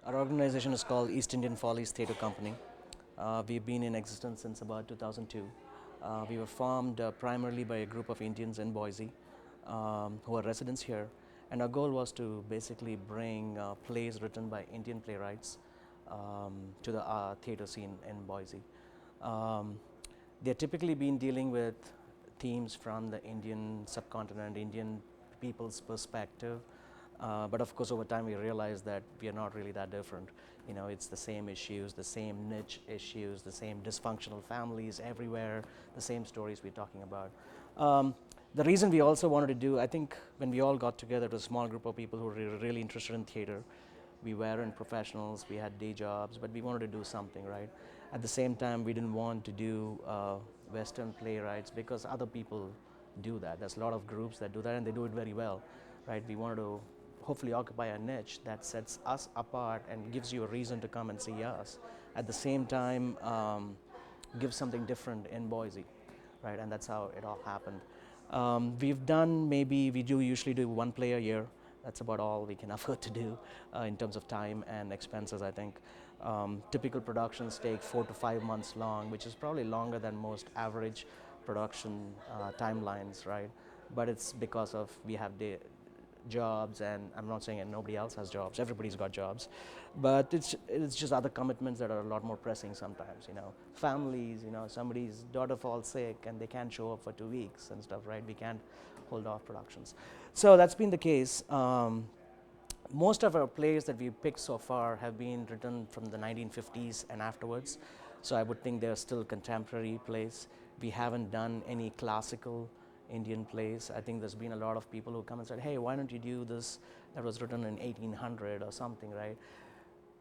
Our organization is called East Indian Follies Theatre Company. We've been in existence since about 2002. We were formed primarily by a group of Indians in Boise who are residents here. And our goal was to basically bring plays written by Indian playwrights to the theatre scene in Boise. They're typically been dealing with themes from the Indian subcontinent, Indian people's perspective. But of course, over time, we realized that we are not really that different. You know, it's the same issues, the same niche issues, the same dysfunctional families everywhere, the same stories we're talking about. The reason we also wanted to do, I think, when we all got together, it was a small group of people who were really interested in theater. We weren't professionals, we had day jobs, but we wanted to do something, right? At the same time, we didn't want to do Western playwrights because other people do that. There's a lot of groups that do that and they do it very well, right? We wanted to hopefully occupy a niche that sets us apart and gives you a reason to come and see us. At the same time, give something different in Boise, right? And that's how it all happened. We've done we do usually do one play a year. That's about all we can afford to do in terms of time and expenses, I think. Typical productions take 4 to 5 months long, which is probably longer than most average production timelines, right? But it's because of we have jobs, and I'm not saying that nobody else has jobs. Everybody's got jobs, but it's just other commitments that are a lot more pressing sometimes. You know, families. You know, somebody's daughter falls sick and they can't show up for 2 weeks and stuff, right? We can't hold off productions. So that's been the case. Most of our plays that we've picked so far have been written from the 1950s and afterwards. So I would think they're still contemporary plays. We haven't done any classical Indian plays. I think there's been a lot of people who come and said, hey, why don't you do this that was written in 1800 or something, right?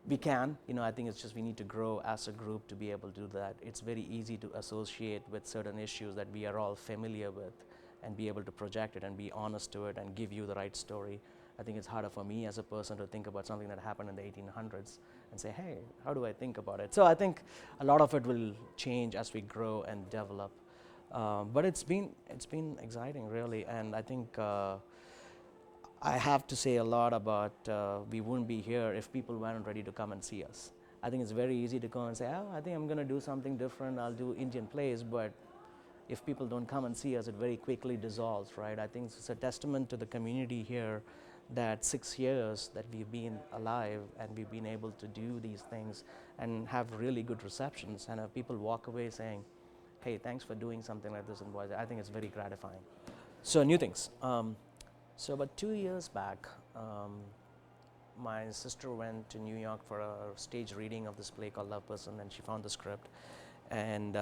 We can, you know, I think it's just we need to grow as a group to be able to do that. It's very easy to associate with certain issues that we are all familiar with and be able to project it and be honest to it and give you the right story. I think it's harder for me as a person to think about something that happened in the 1800s and say, hey, how do I think about it? So I think a lot of it will change as we grow and develop. But it's been exciting, really, and I think I have to say a lot about we wouldn't be here if people weren't ready to come and see us. I think it's very easy to go and say, oh, I think I'm going to do something different. I'll do Indian plays, but if people don't come and see us, it very quickly dissolves, right? I think it's a testament to the community here that 6 years that we've been alive and we've been able to do these things and have really good receptions and have people walk away saying, hey, thanks for doing something like this in Boise. I think it's very gratifying. So new things. So about 2 years back, my sister went to New York for a stage reading of this play called Love Person, and she found the script. And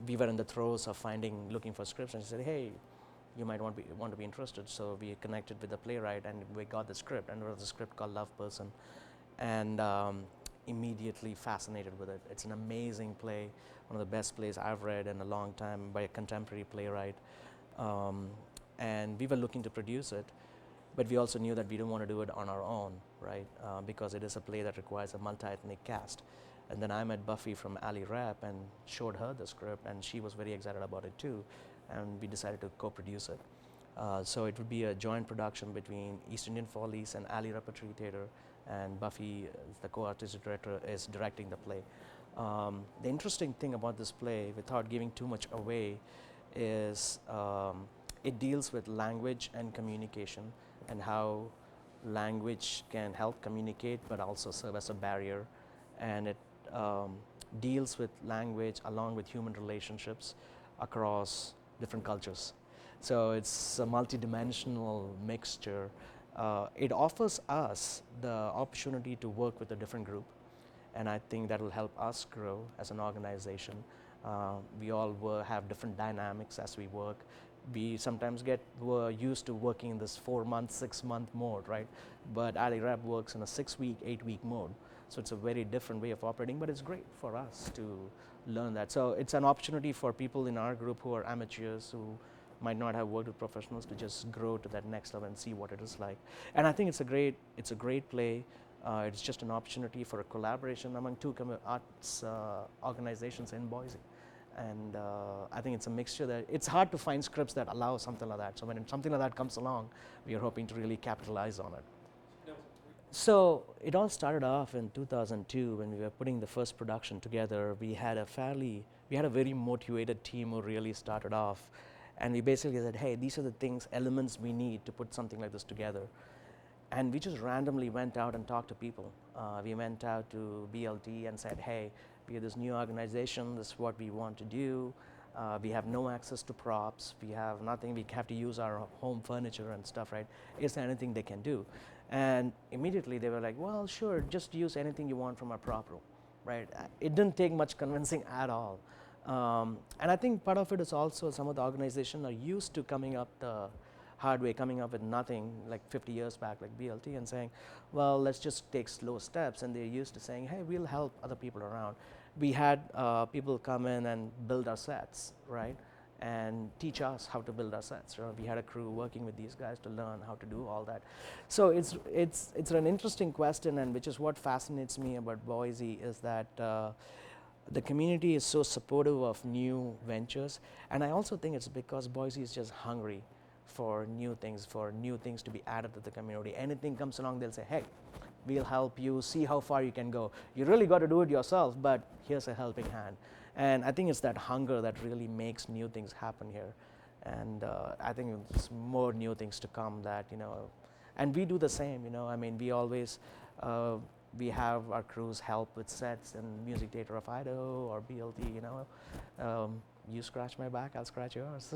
we were in the throes of looking for scripts, and she said, hey, you might want to be interested. So we connected with the playwright, and we got the script, and there was a script called Love Person. And immediately fascinated with it. It's an amazing play, one of the best plays I've read in a long time by a contemporary playwright. And we were looking to produce it, but we also knew that we didn't want to do it on our own, right? Because it is a play that requires a multi-ethnic cast. And then I met Buffy from Ali Rap and showed her the script, and she was very excited about it too. And we decided to co-produce it. So it would be a joint production between East Indian Follies and Ali Repertory Theatre, and Buffy, the co-artistic director, is directing the play. The interesting thing about this play, without giving too much away, is it deals with language and communication and how language can help communicate but also serve as a barrier. And it deals with language along with human relationships across different cultures. So it's a multidimensional mixture. It offers us the opportunity to work with a different group, and I think that will help us grow as an organization. We all have different dynamics as we work. We sometimes we're used to working in this 4-month, 6-month mode, right? But Ali Rap works in a 6-week, 8-week mode. So it's a very different way of operating, but it's great for us to learn that. So it's an opportunity for people in our group who are amateurs, who might not have worked with professionals, to just grow to that next level and see what it is like. And I think it's a great play. It's just an opportunity for a collaboration among two arts organizations in Boise. And I think it's a mixture that it's hard to find scripts that allow something like that. So when something like that comes along, we are hoping to really capitalize on it. So it all started off in 2002 when we were putting the first production together. We had a very motivated team who really started off, and we basically said, hey, these are the elements we need to put something like this together. And we just randomly went out and talked to people. We went out to BLT and said, hey, we are this new organization, this is what we want to do. We have no access to props, we have nothing, we have to use our home furniture and stuff, right? Is there anything they can do? And immediately they were like, well, sure, just use anything you want from our prop room, right? It didn't take much convincing at all. And I think part of it is also some of the organizations are used to coming up the hard way, coming up with nothing like 50 years back, like BLT, and saying, well, let's just take slow steps. And they're used to saying, hey, we'll help other people around. We had people come in and build our sets, right? And teach us how to build our sets. Right? We had a crew working with these guys to learn how to do all that. So it's an interesting question, and which is what fascinates me about Boise is that the community is so supportive of new ventures, and I also think it's because Boise is just hungry for new things to be added to the community. Anything comes along, they'll say, hey, we'll help you, see how far you can go. You really got to do it yourself, but here's a helping hand. And I think it's that hunger that really makes new things happen here. And I think there's more new things to come that, and we do the same, I mean, we always, we have our crews help with sets in Music Theater of Idaho or BLT, you scratch my back, I'll scratch yours.